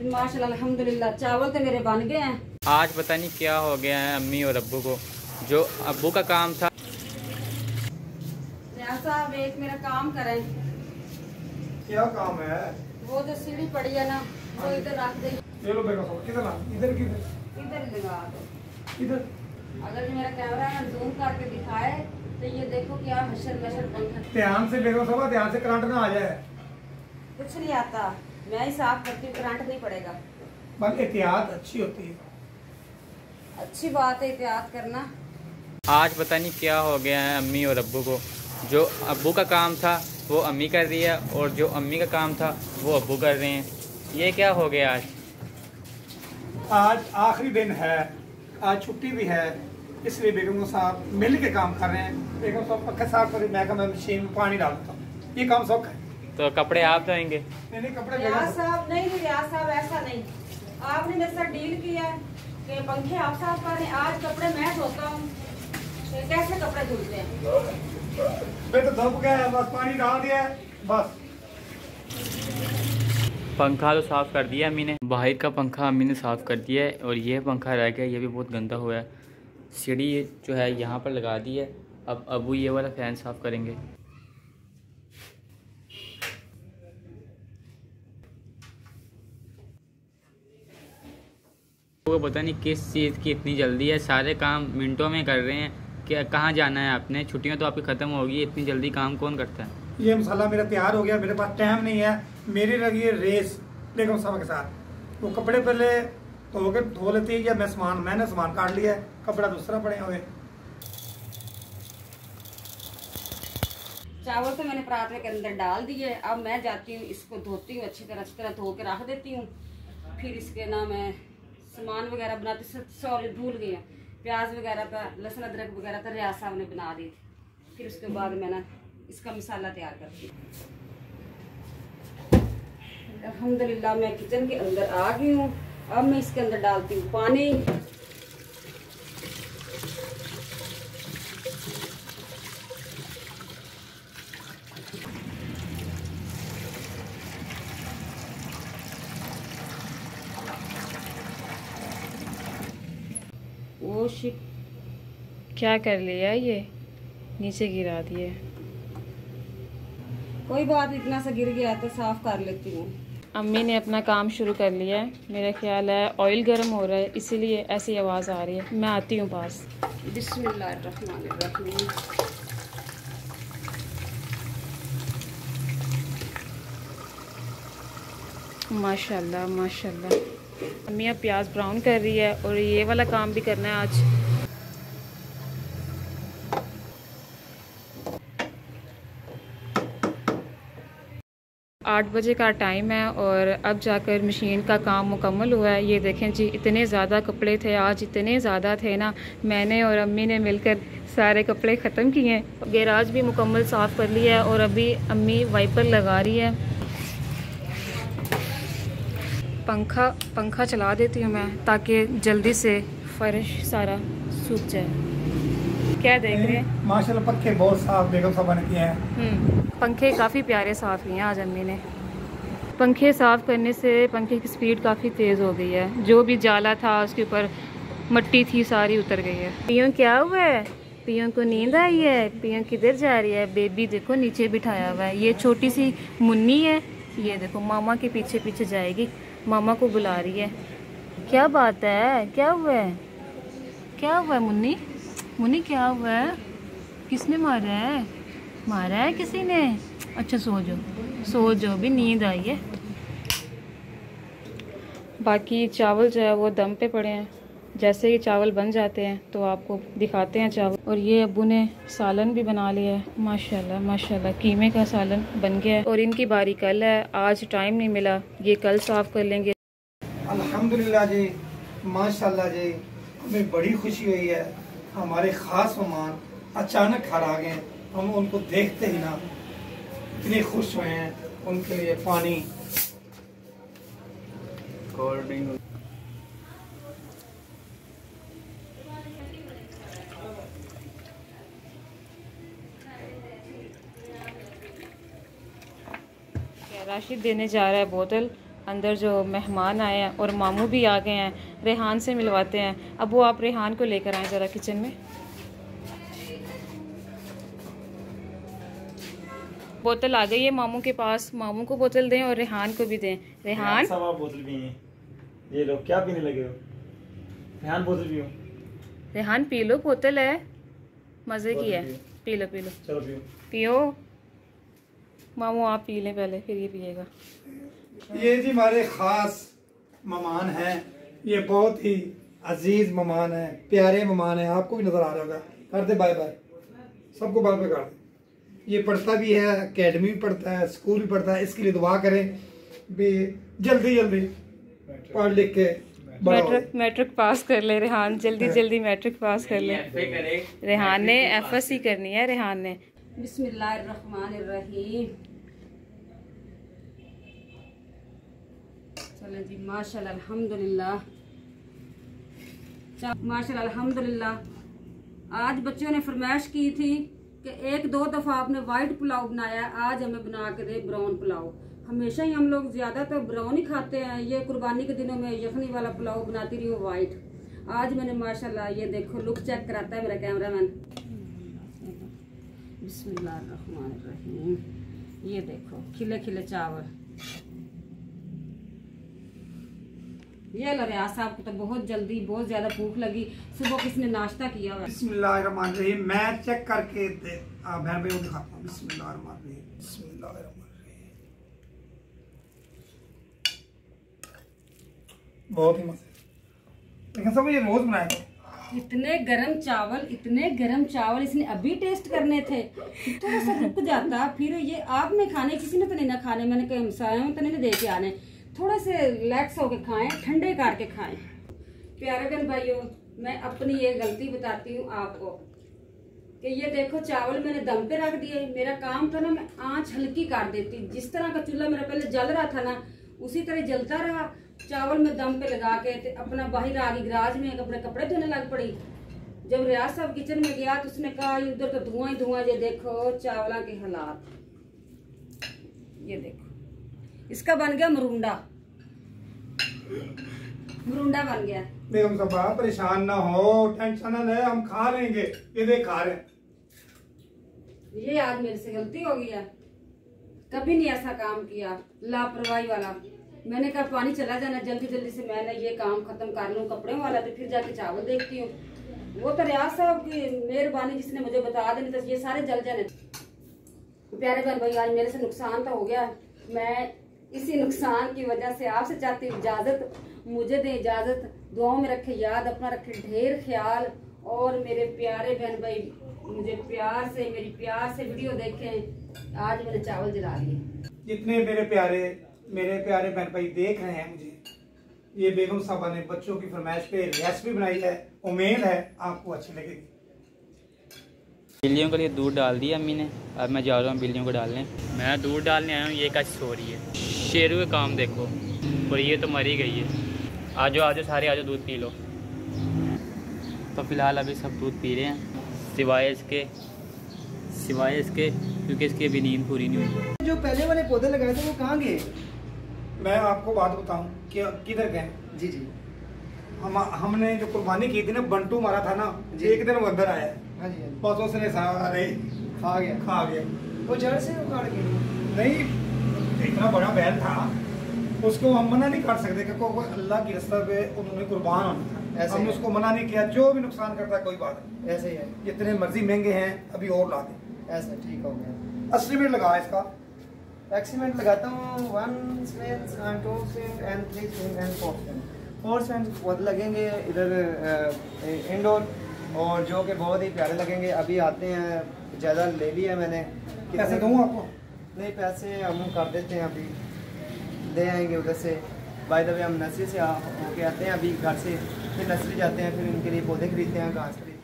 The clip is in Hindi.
माशाल्लाह अल्हम्दुलिल्लाह चावल तो मेरे बन गए हैं। आज पता नहीं क्या हो गया है अम्मी और अब्बू को। जो अब्बू का काम था साहब एक मेरा काम करें। क्या काम है? वो जो सीढ़ी पड़ी है ना वो इधर रख दे। ये लो बेटा, किधर इधर इधर लगा दो। इधर अगर मेरा कैमरा में जूम करके दिखाए तो ये देखो क्या हशर मशर पंखा। ध्यान से बेगम साहब, ध्यान से करंट ना आ जाए। कुछ नहीं आता, मैं ही साफ करती हूँ, करंट नहीं पड़ेगा। बस एहतियात अच्छी होती है। अच्छी बात है एहतियात करना। आज पता नहीं क्या हो गया है अम्मी और अब्बू को। जो अब्बू का काम था वो अम्मी कर रही है और जो अम्मी का काम था वो अब्बू कर रहे हैं। ये क्या हो गया आज? आज आखिरी दिन है, आज छुट्टी भी है, इसलिए बेगम साहब मिल के काम कर रहे हैं। बेगम साहब पक्का साफ कर, मैं मशीन में पानी डालता हूँ। ये काम सब है। तो कपड़े आप धोएंगे? नहीं कपड़े रियाज साहब नहीं, रियाज साहब ऐसा नहीं। आपने मेरे साथ डील किया है कि पंखे आप साफ करें, आज कपड़े मैं धोता हूँ। कैसे कपड़े धुलते हैं? तो धुप गया, बस पानी डाल दिया बस। पंखा तो साफ़ कर दिया अम्मी ने, बाहर का पंखा अम्मी ने साफ़ कर दिया है और ये पंखा रह गया, ये भी बहुत गंदा हुआ है। सीढ़ी जो है यहाँ पर लगा दी है, अब अबू ये वाला फ़ैन साफ़ करेंगे। वो पता नहीं किस चीज़ की इतनी जल्दी है, सारे काम मिनटों में कर रहे हैं। क्या कहाँ जाना है आपने? छुट्टियाँ तो आपकी ख़त्म होगी, इतनी जल्दी काम कौन करता है? ये मसाला मेरा तैयार हो गया, मेरे पास टाइम नहीं है। मेरी लगी है रेस बेगम साहब के साथ। वो कपड़े पहले धो लेती है या मैंने सामान काट लिया है, कपड़ा दूसरा पड़े हुए। चावल तो मैंने पराठे के अंदर डाल दिए। अब मैं जाती हूँ, इसको धोती हूँ अच्छी तरह धो के रख देती हूँ। फिर इसके ना मैं सामान वगैरह बनाती, सॉरी भूल गई, प्याज वगैरह का, लहसुन अदरक वगैरह का रियाज साहब ने बना दी। फिर उसके बाद मैं ना इसका मसाला तैयार करती हूँ। अल्हम्दुलिल्लाह मैं किचन के अंदर आ गई हूँ। अब मैं इसके अंदर डालती हूँ पानी। वो शिट, क्या कर लिया ये? नीचे गिरा दिए। कोई बात, इतना सा गिर गया तो साफ कर लेती हूँ। अम्मी ने अपना काम शुरू कर लिया है, मेरा ख्याल है ऑयल गर्म हो रहा है, इसीलिए ऐसी आवाज़ आ रही है। मैं आती हूँ पास। बिस्मिल्लाहिर्रहमानिर्रहीम। माशाल्लाह माशाल्लाह। अम्मी अब प्याज ब्राउन कर रही है और ये वाला काम भी करना है आज। आठ बजे का टाइम है और अब जाकर मशीन का काम मुकम्मल हुआ है। ये देखें जी, इतने ज़्यादा कपड़े थे आज, इतने ज़्यादा थे ना, मैंने और अम्मी ने मिलकर सारे कपड़े ख़त्म किए हैं। गैराज भी मुकम्मल साफ़ कर लिया है और अभी अम्मी वाइपर लगा रही है। पंखा चला देती हूँ मैं ताकि जल्दी से फर्श सारा सूख जाए। क्या देख रहे हैं? माशाल्लाह पंखे बहुत साफ बेगम साहब ने किए हैं। पंखे काफ़ी प्यारे साफ़ किए हैं आज अम्मी ने। पंखे साफ़ करने से पंखे की स्पीड काफ़ी तेज़ हो गई है। जो भी जाला था उसके ऊपर मट्टी थी सारी उतर गई है। पियों क्या हुआ है? पियों को नींद आई है? पियों किधर जा रही है? बेबी देखो नीचे बिठाया हुआ है। ये छोटी सी मुन्नी है, ये देखो मामा के पीछे पीछे जाएगी, मामा को बुला रही है। क्या बात है? क्या हुआ है? क्या हुआ है मुन्नी? मुन्नी क्या हुआ है? किसने मारा है? मारा है किसी ने? अच्छा सो जाओ, भी नींद आई है। बाकी चावल जो है वो दम पे पड़े हैं। जैसे ही चावल बन जाते हैं तो आपको दिखाते हैं चावल। और ये अब्बू ने सालन भी बना लिया है। माशाल्लाह माशाल्लाह, कीमे का सालन बन गया है। और इनकी बारी कल है, आज टाइम नहीं मिला, ये कल साफ़ कर लेंगे। अल्हम्दुलिल्लाह जी, माशाल्लाह जी, हमें बड़ी खुशी हुई है। हमारे ख़ास मेहमान अचानक घर आ गए। हम उनको देखते ही ना इतने खुश हुए हैं। उनके लिए पानी, कोल्ड ड्रिंक। राशिद देने जा रहा है बोतल अंदर जो मेहमान आए हैं और मामू भी आ गए हैं। रेहान से मिलवाते हैं। अब वो आप रेहान को लेकर आए ज़रा किचन में। बोतल आ गई है मामू के पास। मामू को बोतल दें और रेहान को भी दें। रेहान बोतल भी है, ये लो। क्या पीने लगे हो? रेहान बोतल पियो। रेहान पी लो, बोतल है, मज़े की है। पी लो पी लो, चलो पियो पियो। मामू आप पी लें पहले, फिर ये पिएगा। ये जी हमारे खास मेहमान हैं। ये बहुत ही अजीज मेहमान हैं, प्यारे मेहमान हैं। आपको भी नजर आ रहा होगा। कर दे बाय बाय, सबको बाय बाय कर दे। ये पढ़ता भी है, एकेडमी भी पढ़ता है, स्कूल भी पढ़ता है। इसके लिए दुआ करें भी जल्दी जल्दी पढ़ लिख के मैट्रिक पास कर ले रेहान, जल्दी जल्दी मैट्रिक पास कर ले। रेहान ने FSC करनी है। रेहान ने बिस्मिल्लाहिर्रहमानिर्रहीम। चलें जी, माशाल्लाह अल्हम्दुलिल्लाह, माशाल्लाह अल्हम्दुलिल्लाह। आज बच्चों ने फरमाइश की थी कि 1-2 दफ़ा आपने वाइट पुलाव बनाया, आज हमें बना के दे ब्राउन पुलाव। हमेशा ही हम लोग ज़्यादातर ब्राउन ही खाते हैं। ये कुर्बानी के दिनों में यखनी वाला पुलाव बनाती रही हूँ वाइट। आज मैंने माशाल्लाह ये देखो लुक चेक कराता है मेरा कैमरामैन। बिस्मिल्लाहिर्रहमानिर्रहीम। ये देखो खिले खिले चावल। ये लो रियाज साहब को तो बहुत जल्दी बहुत ज्यादा भूख लगी। सुबह किसने नाश्ता किया हुआ है? बिस्मिल्लाहिर्रहमानिर्रहीम। मैं चेक करके बहन भाई को दिखाता हूँ। बिस्मिल्लाहिर्रहमानिर्रहीम, बिस्मिल्लाहिर्रहमानिर्रहीम। बहुत ही मजे। लेकिन सब ये रोज बनाया था। इतने गरम चावल इसने अभी टेस्ट करने थे। थोड़ा सा रुक जाता, फिर ये आपने खाने, किसी ने तो नहीं ना खाने। मैंने कहा हमसायों तो नहीं दे के आने, थोड़े से रिलैक्स होके खाएं, ठंडे करके खाएं। प्यारे बहन भाइयों, मैं अपनी ये गलती बताती हूँ आपको कि ये देखो चावल मैंने दम पे रख दिए। मेरा काम था ना, मैं आंच हल्की कर देती। जिस तरह का चूल्हा मेरा पहले जल रहा था ना, उसी तरह जलता रहा। चावल में दम पे लगा के अपना बाहर आ गई गराज में, अपने कपड़े धोने लग पड़ी। जब रियाज साहब किचन में गया तो उसने कहा उधर तो धुआं ही धुआं, ये देखो चावलों के हालात। ये देखो इसका बन गया मरुंडा बन गया। बेगम साहब परेशान ना हो, टेंशन ना ले, हम खा लेंगे। ये देख खा रहे हैं। ये आज मेरे से गलती हो गई है, कभी नहीं ऐसा काम किया, लापरवाही वाला। मैंने कहा पानी चला जाना, जल्दी जल्दी से मैंने ये काम खत्म कर लूं कपड़ों वाला, तो फिर जाके चावल देखती हूँ। वो तो रियाज साहब की मेहरबानी जिसने मुझे बता देनी, तो ये सारे जल जाने। प्यारे बहन भाई, आज मेरे से नुकसान तो हो गया। मैं इसी नुकसान की वजह से आपसे चाहती हूँ इजाजत, मुझे दे इजाजत। दुआओं में रखे याद, अपना रखे ढेर ख्याल। और मेरे प्यारे बहन भाई मुझे प्यार से, मेरी प्यार से वीडियो देखें। आज मैंने चावल जला लिए। जितने मेरे प्यारे बहन भाई देख रहे हैं मुझे, ये बेगम साहबा ने बच्चों की फरमाइश पे रेसिपी बनाई है। उम्मीद है आपको अच्छी लगेगी। बिल्लियों के लिए दूध डाल दिया अम्मी ने। अब मैं जा रहा हूँ बिल्लियों को डालने। मैं दूध डालने आया हूँ, ये क्या सो रही है। शेरू का काम देखो, और ये तो मरी गई है। आजो आजो सारे आजो, दूध पी लो। तो फिलहाल अभी सब दूध पी रहे हैं, सिवाय इसके क्योंकि इसकी अभी नींद पूरी नहीं हुई। जो पहले वाले पौधे लगाए थे वो कहाँ गए? मैं आपको बात बताऊं कि किधर गए। जी जी। हमने जो कुर्बानी की थी ना, बंटू मारा था ना, एक दिन वो अंदर आया। हाँ जी। बस उसने सारे खा गया। वो जड़ से उखाड़ के? नहीं, इतना बड़ा बैल था, उसको हम मना नहीं कर सकते क्योंकि अल्लाह की रास्ते पे उन्होंने कुर्बान होना था। हमने उसको मना नहीं किया। जो भी नुकसान करता है कोई बात नहीं, ऐसे ही है। जितने मर्जी महंगे हैं अभी और ला दें। ऐसा ठीक हो गया। 80 मिनट लगा इसका। एक्सीमेंट लगाता हूँ 1 swing and 2 swing and 3 swing and 4 swing. 4 swing बहुत लगेंगे इधर इंडोर, और जो कि बहुत ही प्यारे लगेंगे। अभी आते हैं, ज़्यादा ले लिया मैंने। पैसे दूँ आपको? नहीं, पैसे हम कर देते हैं, अभी ले आएंगे उधर से। बाय द वे हम नर्सरी से होके आते हैं अभी घर से, फिर नर्सरी जाते हैं, फिर इनके लिए पौधे खरीदते हैं, घास खरीदते हैं।